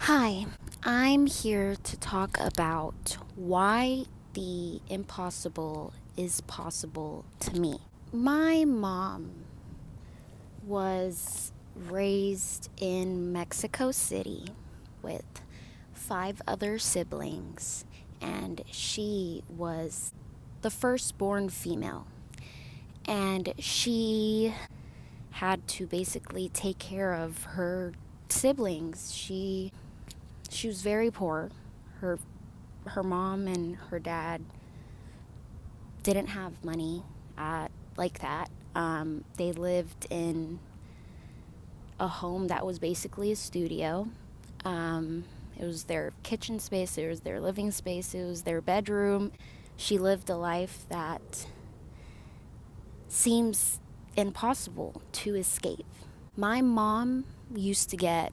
Hi, I'm here to talk about why the impossible is possible to me. My mom was raised in Mexico City with five other siblings, and she was the firstborn female. And she had to basically take care of her siblings. She was very poor. Her her mom and her dad didn't have money like that. They lived in a home that was basically a studio. It was their kitchen space, it was their living space, it was their bedroom. She lived a life that seems impossible to escape. My mom used to get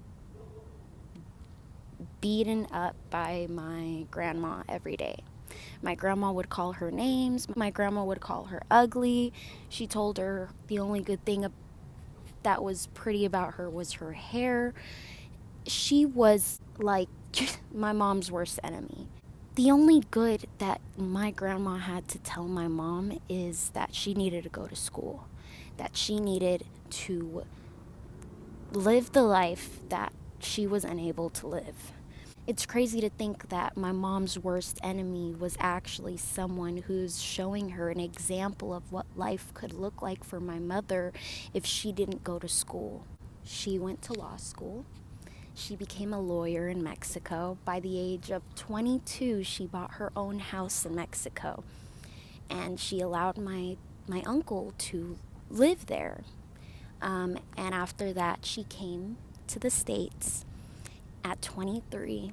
beaten up by my grandma every day. My grandma would call her names. My grandma would call her ugly. She told her the only good thing that was pretty about her was her hair. She was like my mom's worst enemy. The only good that my grandma had to tell my mom is that she needed to go to school, that she needed to live the life that she was unable to live. It's crazy to think that my mom's worst enemy was actually someone who's showing her an example of what life could look like for my mother if she didn't go to school. She went to law school. She became a lawyer in Mexico. By the age of 22, she bought her own house in Mexico. And she allowed my uncle to live there. And after that, she came to the States at 23,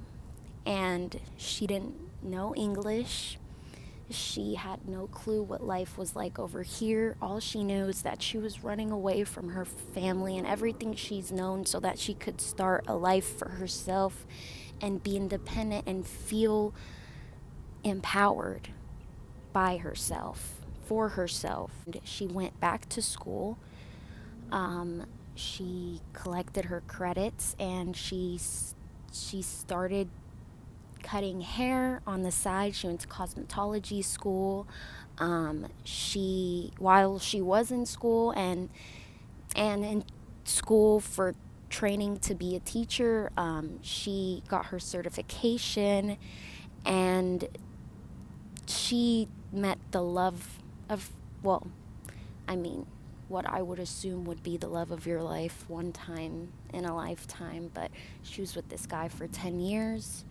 and she didn't know English. She had no clue what life was like over here. All she knew is that she was running away from her family and everything she's known so that she could start a life for herself and be independent and feel empowered by herself, for herself. And she went back to school. She collected her credits, and she started cutting hair on the side. She went to cosmetology school. While she was in school and in school for training to be a teacher, she got her certification, and she met the love of, well, I mean, what I would assume would be the love of your life one time in a lifetime. But she was with this guy for 10 years.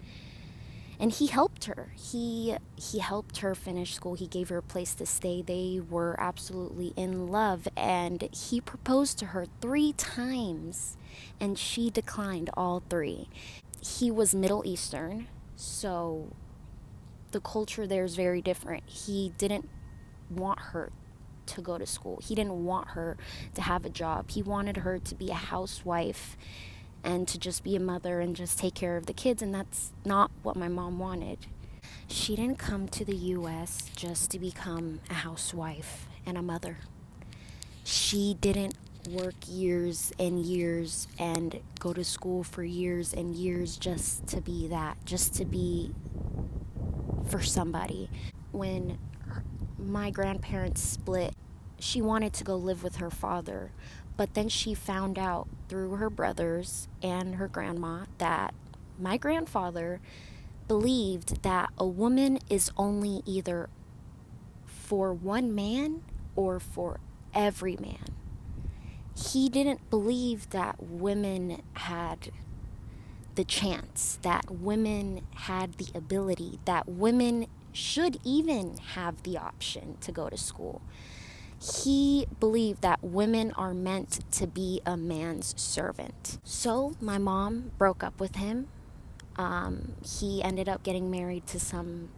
And he helped her. He helped her finish school. He gave her a place to stay. They were absolutely in love. And he proposed to her 3 times, and she declined all three. He was Middle Eastern, so the culture there is very different. He didn't want her to go to school. He didn't want her to have a job. He wanted her to be a housewife and to just be a mother and just take care of the kids, and that's not what my mom wanted. She didn't come to the US just to become a housewife and a mother. She didn't work years and years and go to school for years and years just to be that, just to be for somebody. When my grandparents split, she wanted to go live with her father, but then she found out through her brothers and her grandma that my grandfather believed that a woman is only either for one man or for every man. He didn't believe that women had the chance, that women had the ability, that women should even have the option to go to school. He believed that women are meant to be a man's servant. So my mom broke up with him. He ended up getting married to some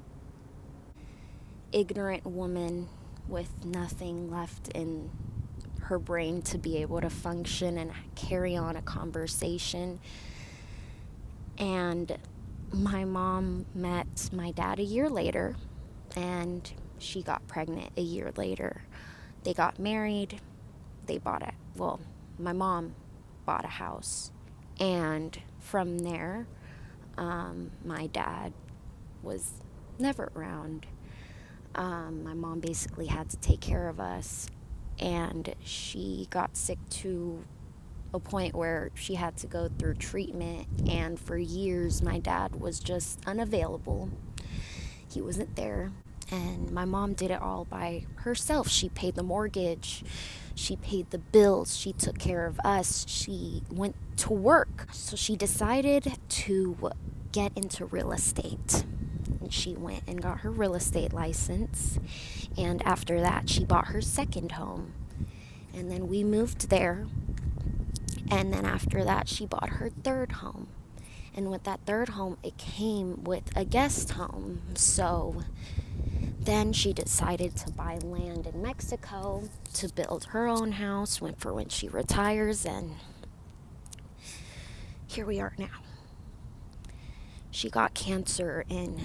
ignorant woman with nothing left in her brain to be able to function and carry on a conversation. And my mom met my dad a year later, and she got pregnant a year later. They got married. My mom bought a house. And from there, My dad was never around. My mom basically had to take care of us, and she got sick to a point where she had to go through treatment, and for years my dad was just unavailable. He wasn't there, and my mom did it all by herself. She paid the mortgage, she paid the bills, she took care of us, she went to work. So she decided to get into real estate. And she went and got her real estate license, and after that she bought her second home, and then we moved there, and then after that she bought her third home. And with that third home, it came with a guest home. So then she decided to buy land in Mexico to build her own house for when she retires, and here we are now. She got cancer in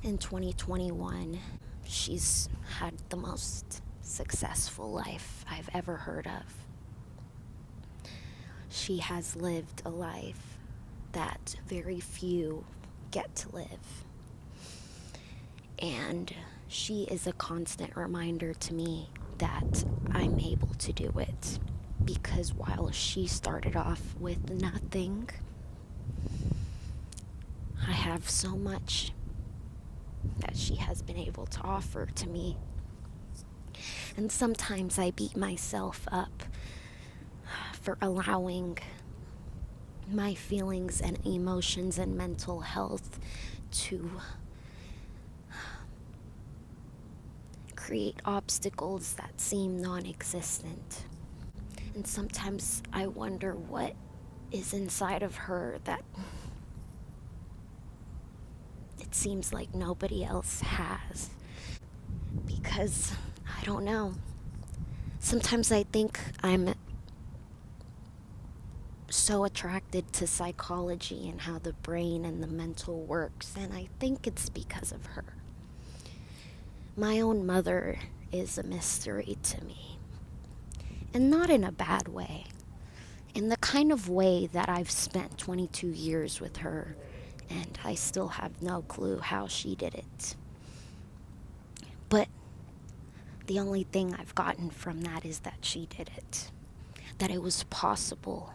2021. She's had the most successful life I've ever heard of. She has lived a life that very few get to live. And she is a constant reminder to me that I'm able to do it. Because while she started off with nothing, I have so much that she has been able to offer to me. And sometimes I beat myself up for allowing my feelings and emotions and mental health to create obstacles that seem non-existent. And sometimes I wonder what is inside of her that it seems like nobody else has. Because I don't know. Sometimes I think I'm so attracted to psychology and how the brain and the mental works, and I think it's because of her. My own mother is a mystery to me, and not in a bad way, in the kind of way that I've spent 22 years with her, and I still have no clue how she did it. But the only thing I've gotten from that is that she did it, that it was possible,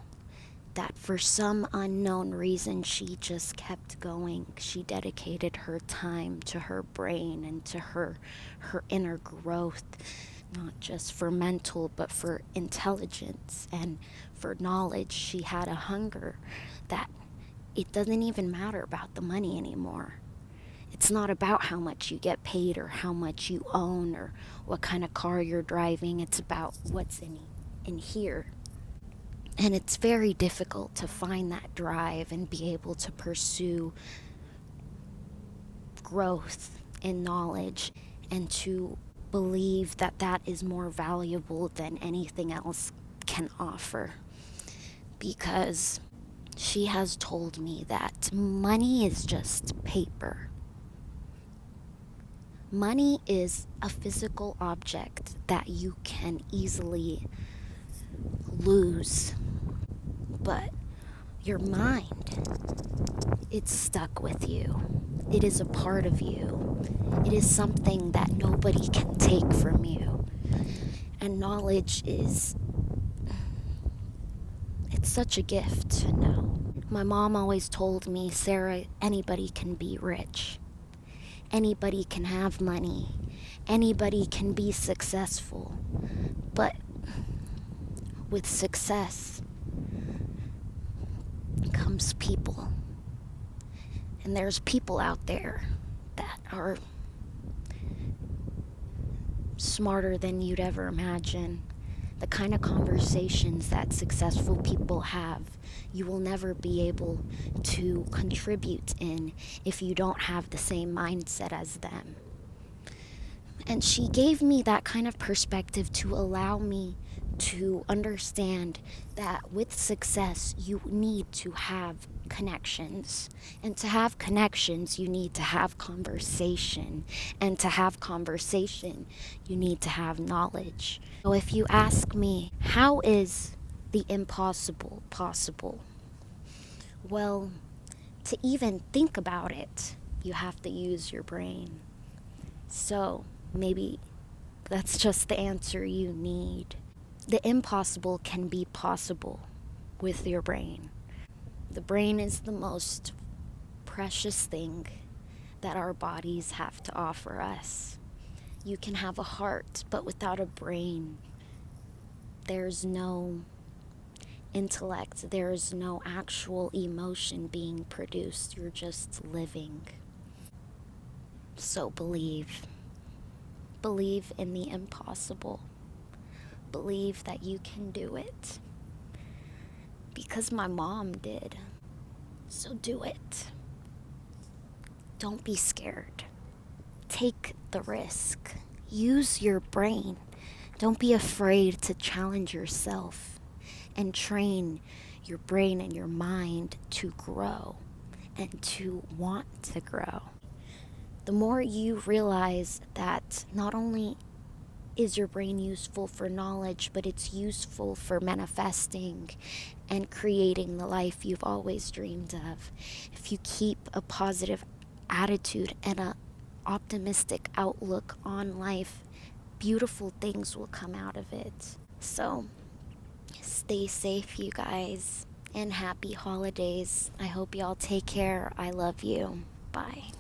that for some unknown reason she just kept going. She dedicated her time to her brain and to her inner growth, not just for mental but for intelligence and for knowledge. She had a hunger that it doesn't even matter about the money anymore. It's not about how much you get paid or how much you own or what kind of car you're driving. It's about what's in here. And it's very difficult to find that drive and be able to pursue growth in knowledge and to believe that that is more valuable than anything else can offer. Because she has told me that money is just paper. Money is a physical object that you can easily lose. But your mind, it's stuck with you. It is a part of you. It is something that nobody can take from you. And knowledge it's such a gift to know. My mom always told me, Sarah, anybody can be rich. Anybody can have money. Anybody can be successful. But with success comes people. And there's people out there that are smarter than you'd ever imagine. The kind of conversations that successful people have, you will never be able to contribute in if you don't have the same mindset as them. And she gave me that kind of perspective to allow me to understand that with success, you need to have connections. And to have connections, you need to have conversation. And to have conversation, you need to have knowledge. So if you ask me, how is the impossible possible. Well, to even think about it, you have to use your brain. So maybe that's just the answer you need. The impossible can be possible with your brain. The brain is the most precious thing that our bodies have to offer us. You can have a heart, but without a brain, there's no intellect, there's no actual emotion being produced. You're just living. So believe. Believe in the impossible. Believe that you can do it. Because my mom did. So do it. Don't be scared. Take the risk. Use your brain. Don't be afraid to challenge yourself and train your brain and your mind to grow and to want to grow. The more you realize that not only is your brain useful for knowledge, but it's useful for manifesting and creating the life you've always dreamed of. If you keep a positive attitude and an optimistic outlook on life, beautiful things will come out of it. So, stay safe, you guys, and happy holidays. I hope y'all take care. I love you. Bye.